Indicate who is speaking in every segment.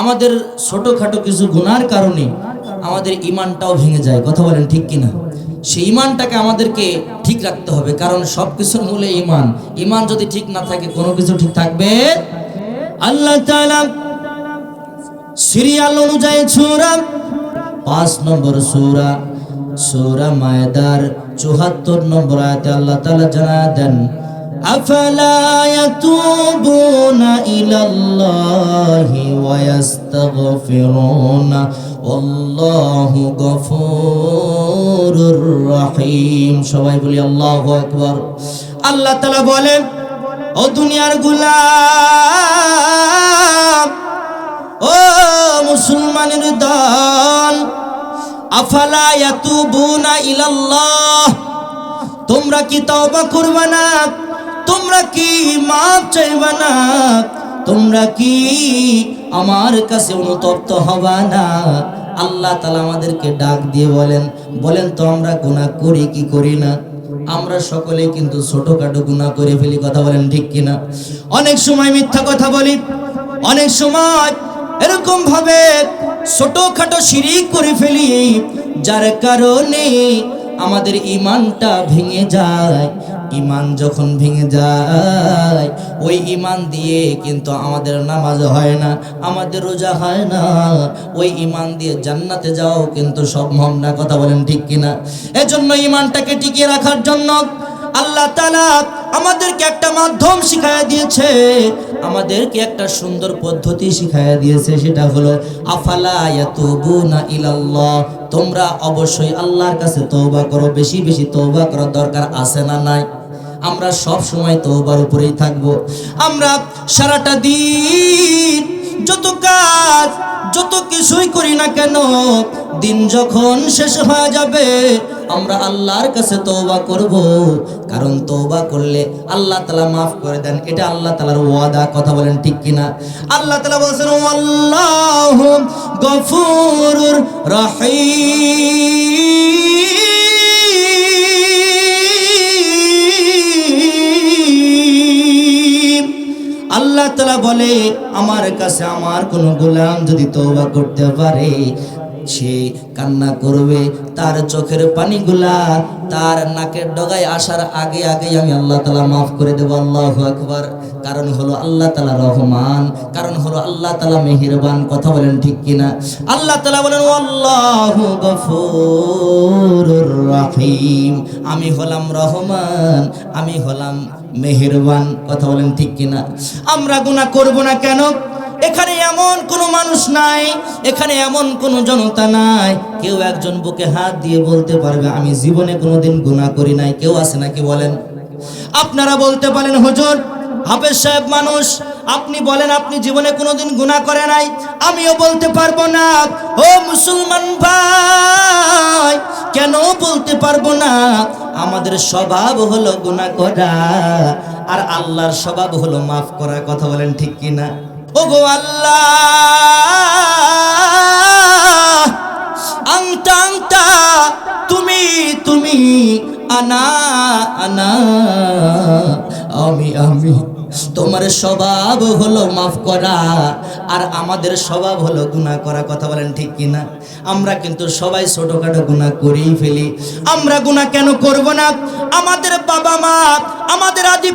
Speaker 1: আমাদের ছোটখাটো কিছু গুনার কারণে আমাদের ঈমানটাও ভেঙে যায়। কথা বলেন ঠিক কিনা? সেই ঈমানটাকে আমাদেরকে ঠিক রাখতে হবে, কারণ সব কিছুর মূলে ঈমান। ঈমান যদি ঠিক না থাকে কোনো কিছু ঠিক থাকবে। আল্লাহ তাআলা সিরিয়াল অনুযায়ী সূরা 5 নম্বর সূরা মায়েদার 74 নম্বর আয়াতে আল্লাহ তাআলা জানায় দেন, আফালা ইয়াতুবুনা ইলাল্লাহি ওয়া ইস্তাগফিরুনা আল্লাহু গফুরুর রহিম। সবাই বলি আল্লাহু আকবার। আল্লাহ তাআলা বলেন, ও দুনিয়ার গোলাম, ও মুসলমানের দল, আফালা ইয়াতুবুনা ইলাল্লাহ, তোমরা কি তওবা করবে না? তোমরা কি মাফ চাইবে না? তোমরা কি আমার কাছে অনুতপ্ত হবা না? আল্লাহ তাআলা আমাদেরকে ডাক দিয়ে বলেন তো আমরা গুনাহ করি কি করি না? আমরা সকলেই কিন্তু ছোটখাটো গুনাহ করে ফেলি। কথা বলেন ঠিক কিনা? অনেক সময় মিথ্যা কথা বলি, অনেক সময় এরকম ভাবে ছোটখাটো শিরিক করে ফেলি, যার কারণে আমাদের ঈমানটা ভেঙে যায়। ঈমান যখন ভেঙে যায়, ওই ঈমান দিয়ে কিন্তু আমাদের নামাজ হয় না, আমাদের রোজা হয় না, ওই ঈমান দিয়ে জান্নাতে যাও কিন্তু সম্ভব না। কথা বলেন ঠিক কিনা? এজন্য ঈমানটাকে টিকিয়ে রাখার জন্য আল্লাহ তাআলা আমাদেরকে একটা মাধ্যম শিখায়া দিয়েছে, আমাদেরকে একটা সুন্দর পদ্ধতি শিখায়া দিয়েছে। সেটা হলো আফালা ইয়াতুবুনা ইলাল্লাহ, তোমরা অবশ্যই আল্লাহর কাছে তওবা করো। বেশি বেশি তওবা করার দরকার আছে না নাই? আমরা সব সময় তওবার উপরেই থাকবো। আমরা সারাটা দিন যত কাজ যত কিছুই করি না কেন, দিন যখন শেষ হয়ে যাবে আমরা আল্লাহর কাছে তওবা করব, কারণ তওবা করলে আল্লাহ তাআলা মাফ করে দেন। এটা আল্লাহ তাআলার ওয়াদা। কথা বলেন ঠিক কিনা? আল্লাহ তাআলা বলেন, আল্লাহু গফুরুর রহিম। আল্লাহ তাআলা বলে, আমার কাছে আমার কোন গোলাম যদি তওবা করতে পারে, সে কান্না করবে, তার চোখের পানিগুলা তার নাকের ডগায় আসার আগে আগে আমি আল্লাহ তাআলা মাফ করে দেব। আল্লাহু আকবার। কারণ হলো আল্লাহ তাআলা রহমান, কারণ হলো আল্লাহ তাআলা মেহেরবান। কথা বলেন ঠিক কিনা? আল্লাহ তাআলা বলেন, আল্লাহু গফুরুর রহিম, আমি হলাম রহমান, আমি হলাম মেহেরবান। কথা বলেন ঠিক কিনা? আমরা গুনাহ করব না কেন? এখানে এমন কোনো মানুষ নাই, এখানে এমন কোনো জনতা নাই, কেউ একজন বুকে হাত দিয়ে বলতে পারবে আমি জীবনে কোনোদিন গুনাহ করি নাই। কেউ আছে নাকি? বলেন। আপনারা বলতে পারেন, হুজুর হাফেজ সাহেব মানুষ, আপনি বলেন আপনি জীবনে কোনোদিন গুনাহ করে নাই। আমিও বলতে পারবো না। ও মুসলমান ভাই, কেন বলতে পারবো না? আমাদের স্বভাব হলো গুনাহ করা, আর আল্লাহর স্বভাব হলো মাফ করা। কথা বলেন ঠিক কিনা? ওগো আল্লাহ, আংতা আংতা, তুমি তুমি, আনা আনা, আমি আমি। তোমার স্বভাব হলো মাফ করা, আর আমাদের স্বভাব হলো গুনাহ করা। কথা বলেন ঠিক কিনা? আমরা কিন্তু সবাই ছোটখাটো গুনাহ করেই ফেলি। আমরা গুনাহ কেন করব না? আমাদের বাবা মা, আমাদের আদি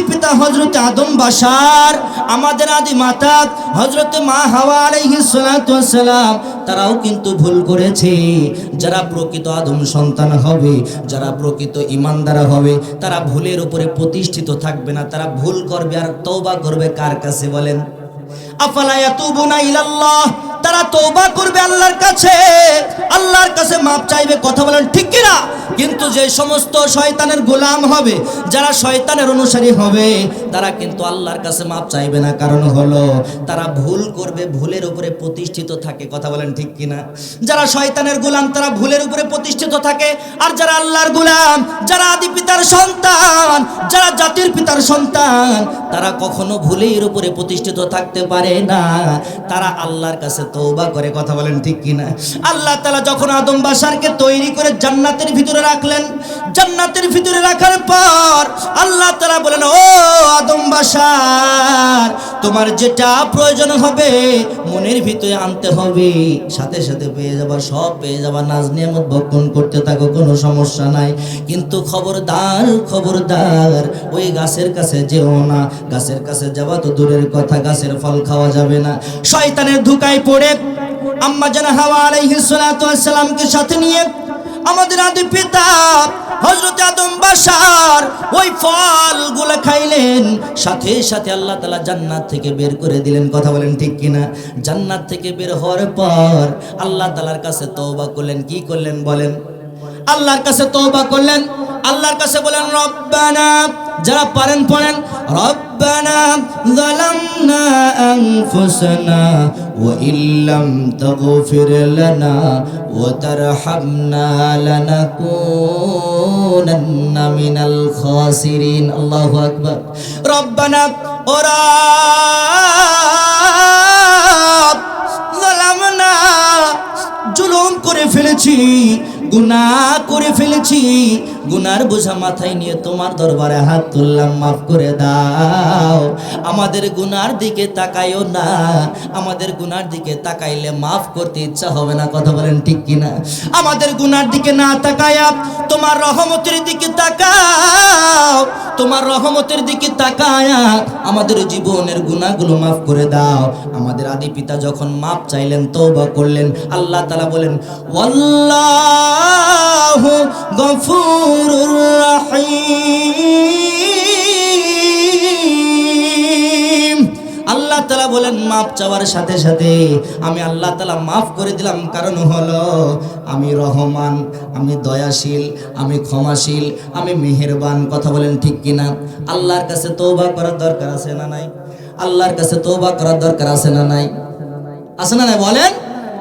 Speaker 1: পিতা হযরত আদম বাশার, আমাদের আদি মাতা হযরত মা হাওয়া আলাইহিস সালাতু ওয়াস সালাম, তারাও কিন্তু ভুল করেছে। যারা প্রকৃত আদম সন্তান হবে, যারা প্রকৃত ঈমানদার হবে, তারা ভুলের উপরে প্রতিষ্ঠিত থাকবে না। তারা ভুল করবে আর তওবা করবে কার কাছে? বলেন। আফালা ইয়াতুবুনা ইলাল্লাহ, তারা তওবা করবে আল্লাহর কাছে, আল্লাহর কাছে মাপ চাইবে। কথা বলেন ঠিক কিনা? কিন্তু যে সমস্ত শয়তানের গোলাম হবে, যারা শয়তানের অনুসারী হবে, তারা কিন্তু আল্লাহর কাছে মাপ চাইবে না। কারণ হলো তারা ভুল করবে, ভুলের উপরে প্রতিষ্ঠিত থাকে। কথা বলেন ঠিক কিনা? যারা শয়তানের গোলাম তারা ভুলের উপরে প্রতিষ্ঠিত থাকে, আর যারা আল্লাহর গোলাম, যারা আদি পিতার সন্তান, যারা জাতির পিতার সন্তান, তারা কখনো ভুলের উপরে প্রতিষ্ঠিত থাকতে পারে না। তারা আল্লাহর কাছে তওবা করে, কথা বলেন ঠিক কিনা? আল্লাহ তাআলা যখন আদম বাশারকে তৈরি করে জান্নাতের ভিতরে রাখলেন, জান্নাতের ভিতরে রাখার পর আল্লাহ তাআলা বলেন, ও আদম বাশার, তোমার যেটা প্রয়োজন হবে মনের ভিতরে আনতে হবে, সাথে সাথে পেয়ে যাবা, সব পেয়ে যাবা, নাজ নিয়ামত ভক্ষণ করতে থাকো, কোনো সমস্যা নাই। কিন্তু খবরদার খবরদার ওই গাছের কাছে যেও না, গাছের কাছে যাওয়া তো দূরের কথা, গাছের ফল খাওয়া যাবে না। শয়তানের ধোঁকায় পড়ে আম্মা জান হাওয়া আলাইহিস সালাতু ওয়াস সালামকে সাথে নিয়ে আমাদের আদি পিতা হযরত আদম বাশার ওই ফলগুলো খাইলেন, সাথে সাথে আল্লাহ তাআলা জান্নাত থেকে বের করে দিলেন, কথা বলেন ঠিক কিনা? জান্নাত থেকে বের হওয়ার পর আল্লাহ তাআলার কাছে তওবা করলেন, কি করলেন বলেন? আল্লাহর কাছে তওবা করলেন, আল্লাহর কাছে বলেন রব্বানা, যারা পারেন পড়েন, রব্বানা যালামনা আনফুসানা ওয়া ইল্লাম তাগফির লানা ওয়া তারহামনা লানাকুনান্না মিনাল খাসিরিন। আল্লাহু আকবার। রব্বানা ও রব, যালামনা, জুলুম করে ফেলেছি, গুনাহ করে ফেলেছি, গুনার বোঝা মাথায় নিয়ে তোমার দরবারে হাত তুললাম, মাফ করে দাও। আমাদের গুনার দিকে তাকাইও না, আমাদের গুনার দিকে তাকাইলে মাফ করতে ইচ্ছা হবে না, কথা বলেন ঠিক কিনা? আমাদের গুনার দিকে না তাকায়া তোমার রহমতের দিকে তাকাও, তোমার রহমতের দিকে তাকায়া আমাদের জীবনের গুনাহগুলো মাফ করে দাও। আমাদের আদি পিতা যখন মাফ চাইলেন, তওবা করলেন, আল্লাহ তাআলা বলেন ওয়াল্লাহু গফুরুর রহিম। আল্লাহ তাআলা বলেন মাফ চাওয়ার সাথে সাথে আমি আল্লাহ তাআলা মাফ করে দিলাম, কারণ হলো আমি রহমান, আমি দয়াশীল, আমি ক্ষমাশীল, আমি মেহেরবান, কথা বলেন ঠিক কিনা? আল্লাহর কাছে তওবা করার দরকার আছে না নাই? আল্লাহর কাছে তওবা করার দরকার আছে না নাই? আছে না নাই বলেন?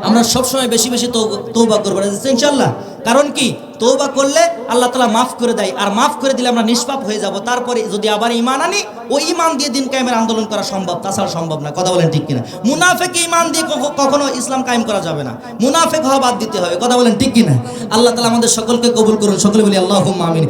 Speaker 1: আমরা সবসময় বেশি বেশি তওবা করবো ইনশাআল্লাহ। কারণ কি? তওবা করলে আল্লাহ তাআলা মাফ করে দেয়, আর মাফ করে দিলে আমরা নিষ্পাপ হয়ে যাব। তারপরে যদি আবার ঈমান আনি, ওই ঈমান দিয়ে দিন কায়েমের আন্দোলন করা সম্ভব, তাছাড়া সম্ভব না, কথা বলেন ঠিক কিনা? মুনাফিক ঈমান দিয়ে কখনো ইসলাম কায়েম করা যাবে না, মুনাফিক হওয়া বাদ দিতে হবে, কথা বলেন ঠিক কিনা? আল্লাহ তাআলা আমাদের সকলকে কবুল করুন, সকলে বলি আল্লাহুম্মা আমিন।